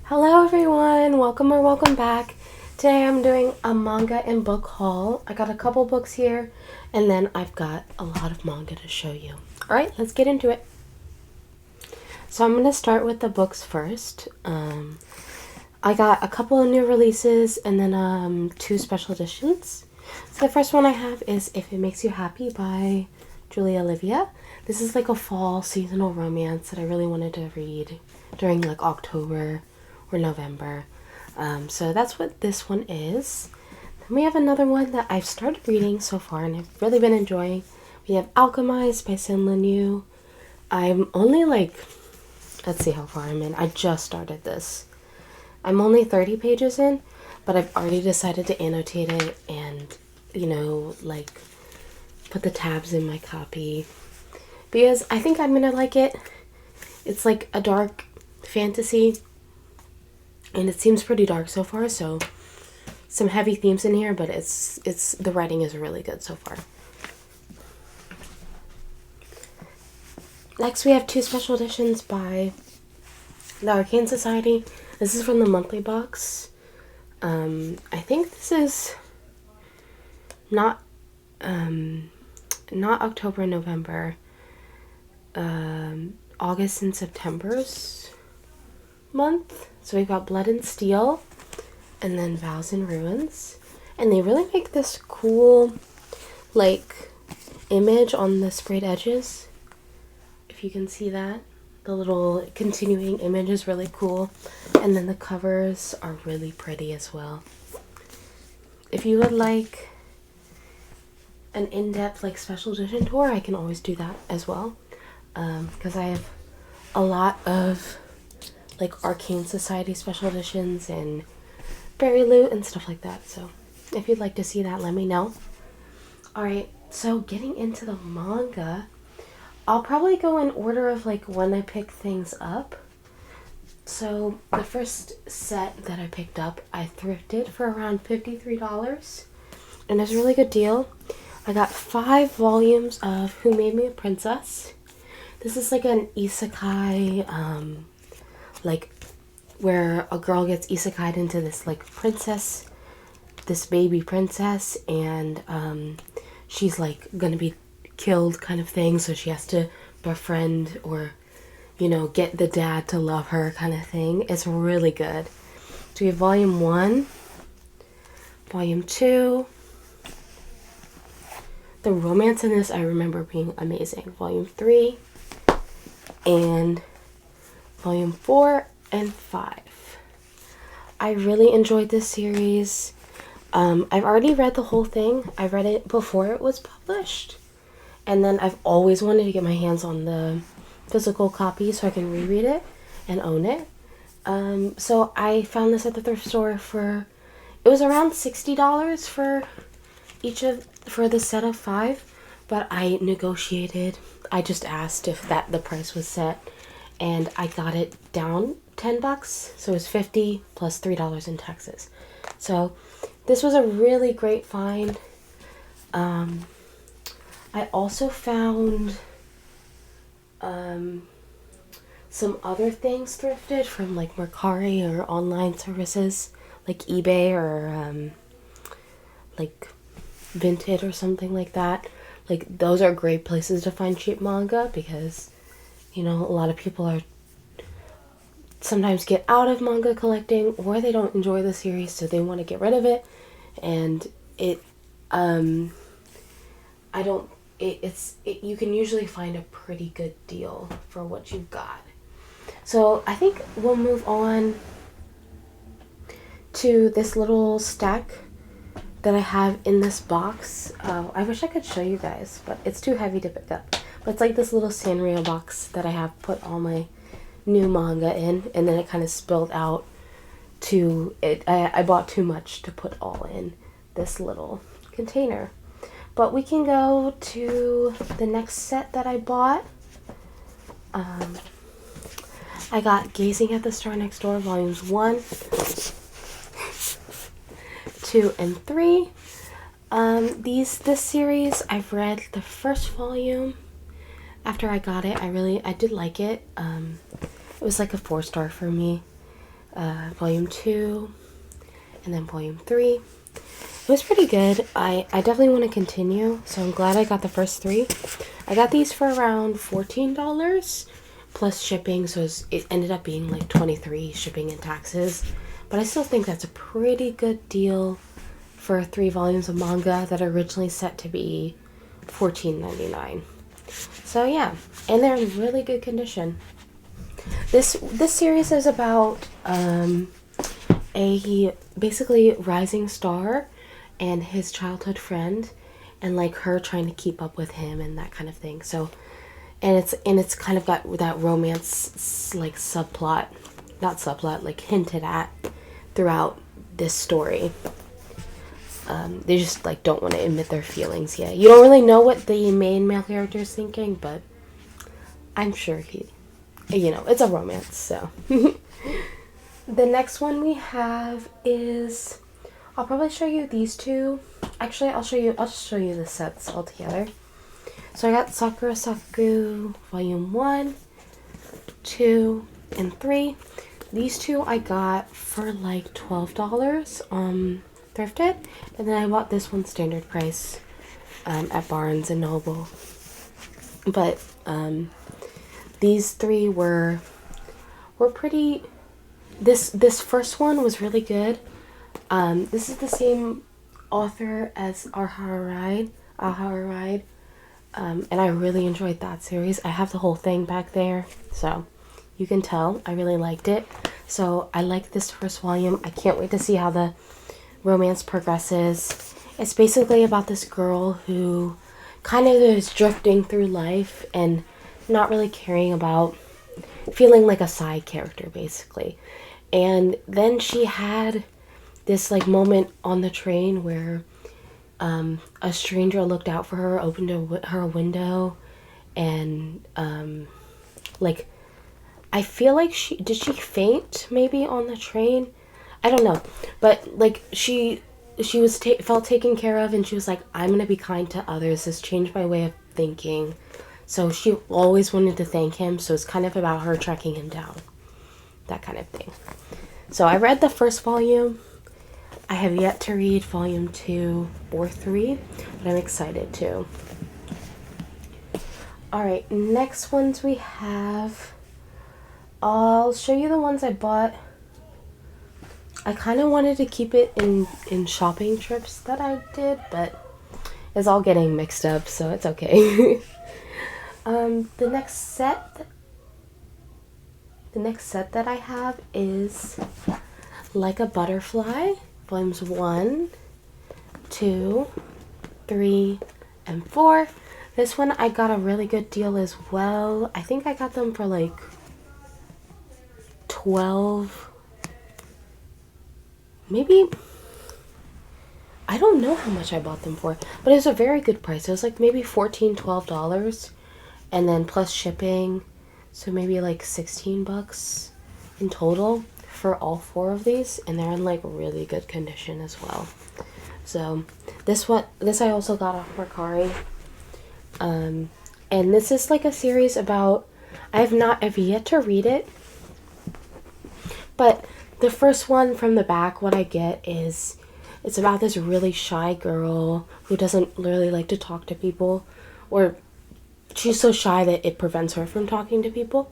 Hello everyone, welcome or welcome back. Today I'm doing a manga and book haul. I got a couple books here and then I've got a lot of manga to show you. Alright, let's get into it. So I'm going to start with the books first. I got a couple of new releases and then two special editions. So the first one I have is If It Makes You Happy by Julia Olivia. This is like a fall seasonal romance that I really wanted to read during like October or November. So that's what this one is. Then we have another one that I've started reading so far and I've really been enjoying. We have Alchemized by Sin Lin. I'm only let's see how far I'm in. I just started this. I'm only 30 pages in, but I've already decided to annotate it and, put the tabs in my copy because I think I'm gonna like it. It's like a dark fantasy and it seems pretty dark so far, so some heavy themes in here, but it's the writing is really good so far. Next we have two special editions by the Arcane Society. This is from the monthly box. I think this is not October and November, August and September's month. So we've got Blood and Steel and then Vows and Ruins. And they really make this cool image on the sprayed edges. If you can see that. The little continuing image is really cool. And then the covers are really pretty as well. If you would like an in-depth special edition tour, I can always do that as well. Because I have a lot of Arcane Society special editions and Berry Loot and stuff like that. So if you'd like to see that, let me know. Alright, so getting into the manga, I'll probably go in order of when I pick things up. So the first set that I picked up, I thrifted for around $53. And it's a really good deal. I got 5 volumes of Who Made Me a Princess. This is an isekai, where a girl gets isekai'd into this princess, this baby princess, and she's gonna be killed kind of thing, so she has to befriend or get the dad to love her kind of thing. It's really good. So we have volume 1, volume 2. The romance in this I remember being amazing. Volume 3 and volume 4 and 5. I really enjoyed this series. I've already read the whole thing. I read it before it was published. And then I've always wanted to get my hands on the physical copy so I can reread it and own it. So I found this at the thrift store it was around $60 for the set of 5, but I negotiated. I just asked if the price was set, and I got it down $10, so it was $50 plus $3 in taxes. So this was a really great find. I also found some other things thrifted from Mercari or online services like eBay or Vinted or something like that. Those are great places to find cheap manga because a lot of people are sometimes get out of manga collecting, or they don't enjoy the series, so they want to get rid of it. And you can usually find a pretty good deal for what you've got. So I think we'll move on to this little stack that I have in this box. I wish I could show you guys, but it's too heavy to pick up. But it's this little Sanrio box that I have put all my new manga in, and then it kind of spilled out to it. I bought too much to put all in this little container. But we can go to the next set that I bought. I got Gazing at the Star Next Door, volumes 1, 2, and 3. This series, I've read the first volume. After I got it, I did like it. It was a 4-star for me. volume 2, and then volume 3. It was pretty good. I definitely want to continue, so I'm glad I got the first 3. I got these for around $14 plus shipping, so it ended up being like $23 shipping and taxes. But I still think that's a pretty good deal for 3 volumes of manga that are originally set to be $14.99. So yeah, and they're in really good condition. This series is about a basically rising star and his childhood friend, and like her trying to keep up with him and that kind of thing. So, and it's kind of got that romance like subplot, not subplot, like hinted at throughout this story. They just like don't want to admit their feelings yet. You don't really know what the main male character is thinking, but I'm sure it's a romance. So the next one we have is, I'll probably show you these 2. Actually, I'll just show you the sets all together. So I got Sakura Saku volume 1, 2, and 3. These 2 I got for like $12 thrifted, and then I bought this one standard price at Barnes and Noble. But these 3 were pretty. This first one was really good. This is the same author as Our Ride, and I really enjoyed that series. I have the whole thing back there, so you can tell I really liked it. So I like this first volume. I can't wait to see how the romance progresses. It's basically about this girl who kind of is drifting through life and not really caring about, feeling like a side character basically. And then she had this like moment on the train where a stranger looked out for her, opened her a window, and like I feel like she faint maybe on the train? I don't know, but like she was felt taken care of, and she was like, I'm gonna be kind to others. This changed my way of thinking. So she always wanted to thank him. So it's kind of about her tracking him down, that kind of thing. So I read the first volume. I have yet to read volume 2 or 3, but I'm excited to. Alright, next ones we have, I'll show you the ones I bought. I kind of wanted to keep it in shopping trips that I did, but it's all getting mixed up, so it's okay. The next set that I have is Like a Butterfly, volumes 1, 2, 3, and 4. This one I got a really good deal as well. I think I got them for like 12, maybe. I don't know how much I bought them for, but it was a very good price. It was like maybe $14-12, and then plus shipping, so maybe like $16 in total for all 4 of these, and they're in like really good condition as well. So this I also got off Mercari, and this is like a series about, I've yet to read it, but the first one from the back, what I get is, it's about this really shy girl who doesn't really like to talk to people, or she's so shy that it prevents her from talking to people.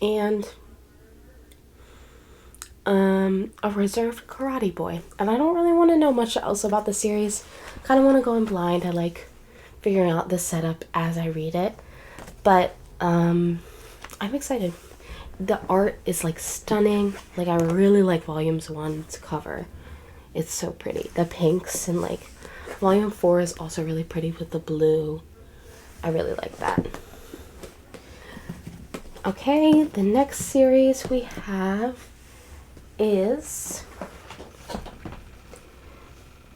And a reserved karate boy. And I don't really want to know much else about the series. Kind of want to go in blind. I like figuring out the setup as I read it. But I'm excited. The art is like stunning. Like I really like volumes 1's cover. It's so pretty. The pinks, and like volume 4 is also really pretty with the blue. I really like that. Okay, the next series we have is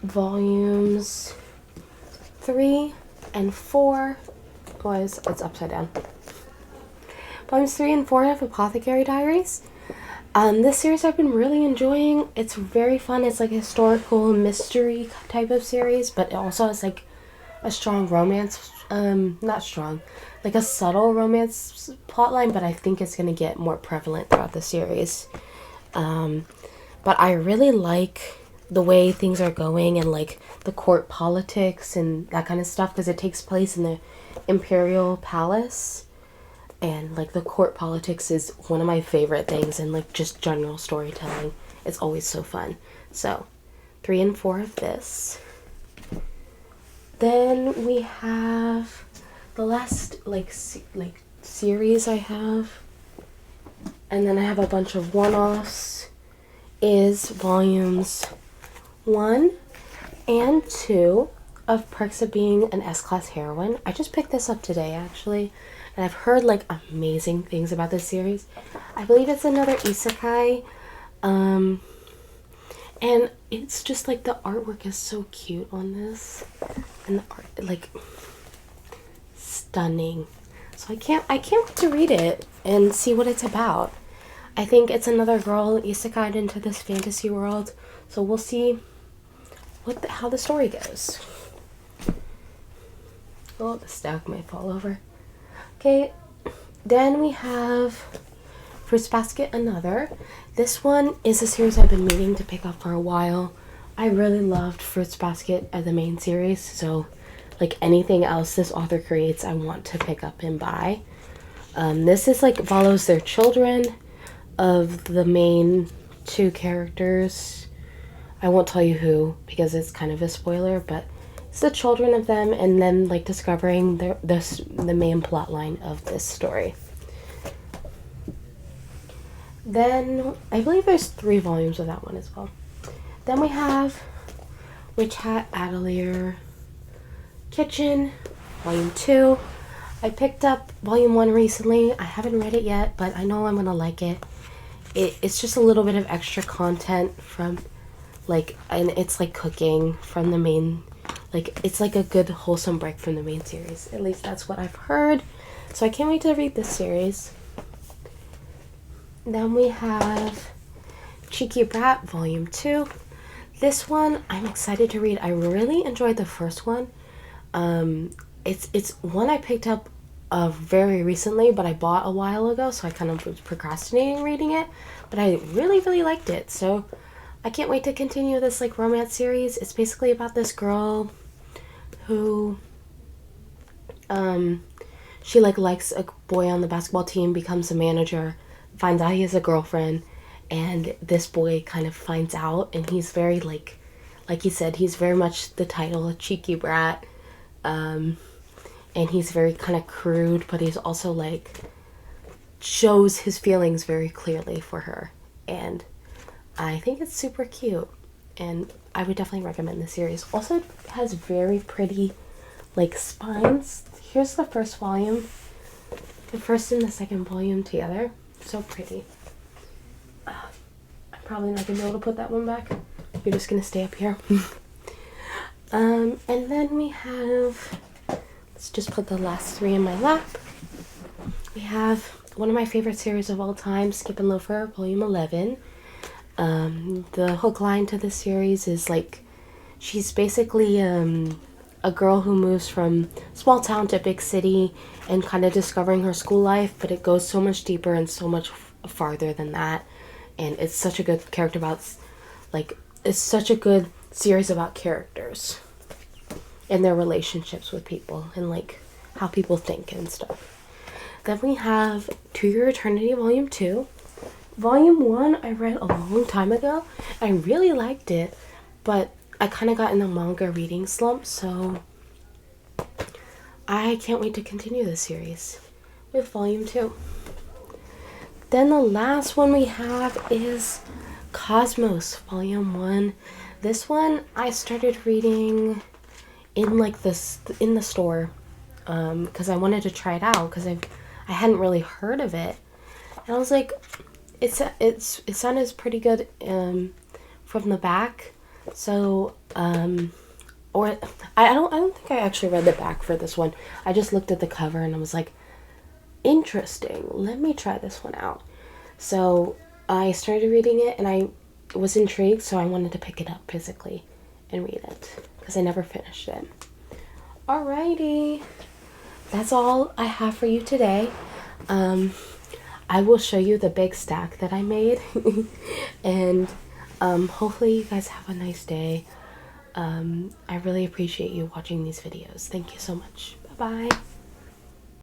volumes 3 and 4. Boys, it's upside down. Volumes 3 and 4 of Apothecary Diaries. This series I've been really enjoying. It's very fun. It's like a historical mystery type of series, but it also has like a strong romance, not strong, like a subtle romance plotline, but I think it's going to get more prevalent throughout the series. But I really like the way things are going and like the court politics and that kind of stuff because it takes place in the Imperial Palace. And like the court politics is one of my favorite things, and like just general storytelling. It's always so fun. So 3 and 4 of this. Then we have the last like series I have, and then I have a bunch of one-offs, is volumes 1 and 2 of Perks of Being an S-Class Heroine. I just picked this up today actually, and I've heard like amazing things about this series. I believe it's another isekai, and it's just like the artwork is so cute on this, and the art like stunning. So I can't wait to read it and see what it's about. I think it's another girl isekai'd into this fantasy world, so we'll see how the story goes. Oh, the stack might fall over. Okay, then we have Fruits Basket Another. This one is a series I've been meaning to pick up for a while. I really loved Fruits Basket as the main series, so like anything else this author creates, I want to pick up and buy. This is like follows their children of the main 2 characters. I won't tell you who because it's kind of a spoiler, but it's the children of them and then like discovering the main plot line of this story. Then I believe there's 3 volumes of that one as well. Then we have Witch Hat Atelier Kitchen Volume 2. I picked up Volume 1 recently. I haven't read it yet, but I know I'm gonna like it. It's just a little bit of extra content from like, and it's like cooking from the main, like it's like a good wholesome break from the main series. At least that's what I've heard. So I can't wait to read this series. Then we have Cheeky Brat Volume 2. This one I'm excited to read. I really enjoyed the first one. It's one I picked up very recently, but I bought a while ago, so I kind of was procrastinating reading it. But I really, really liked it, so I can't wait to continue this like romance series. It's basically about this girl who she like likes a boy on the basketball team, becomes a manager, finds out he has a girlfriend, and this boy kind of finds out, and he's very like he said, he's very much the title, a cheeky brat, and he's very kind of crude, but he's also like shows his feelings very clearly for her, and I think it's super cute, and I would definitely recommend the series. Also, it has very pretty like spines. Here's the first volume, the first and the second volume together. So pretty. I'm probably not gonna be able to put that one back. You're just gonna stay up here. And then we have, let's just put the last 3 in my lap. We have one of my favorite series of all time, Skip and Loafer, Volume 11. The hook line to this series is like, she's basically a girl who moves from small town to big city and kind of discovering her school life, but it goes so much deeper and so much farther than that. And it's such a good character about, like, it's such a good series about characters and their relationships with people and like how people think and stuff. Then we have To Your Eternity Volume 2. Volume 1 I read a long time ago. I really liked it, but I kind of got in a manga reading slump, so I can't wait to continue this series with Volume 2. Then the last one we have is Cosmos Volume 1. This one I started reading in like this in the store because I wanted to try it out because I hadn't really heard of it, and I was like, it sounded pretty good from the back. So or I don't think I actually read the back for this one. I just looked at the cover and I was like, interesting, let me try this one out. So I started reading it and I was intrigued, so I wanted to pick it up physically and read it because I never finished it. Alrighty, that's all I have for you today. I will show you the big stack that I made. And hopefully you guys have a nice day. I really appreciate you watching these videos. Thank you so much. Bye bye.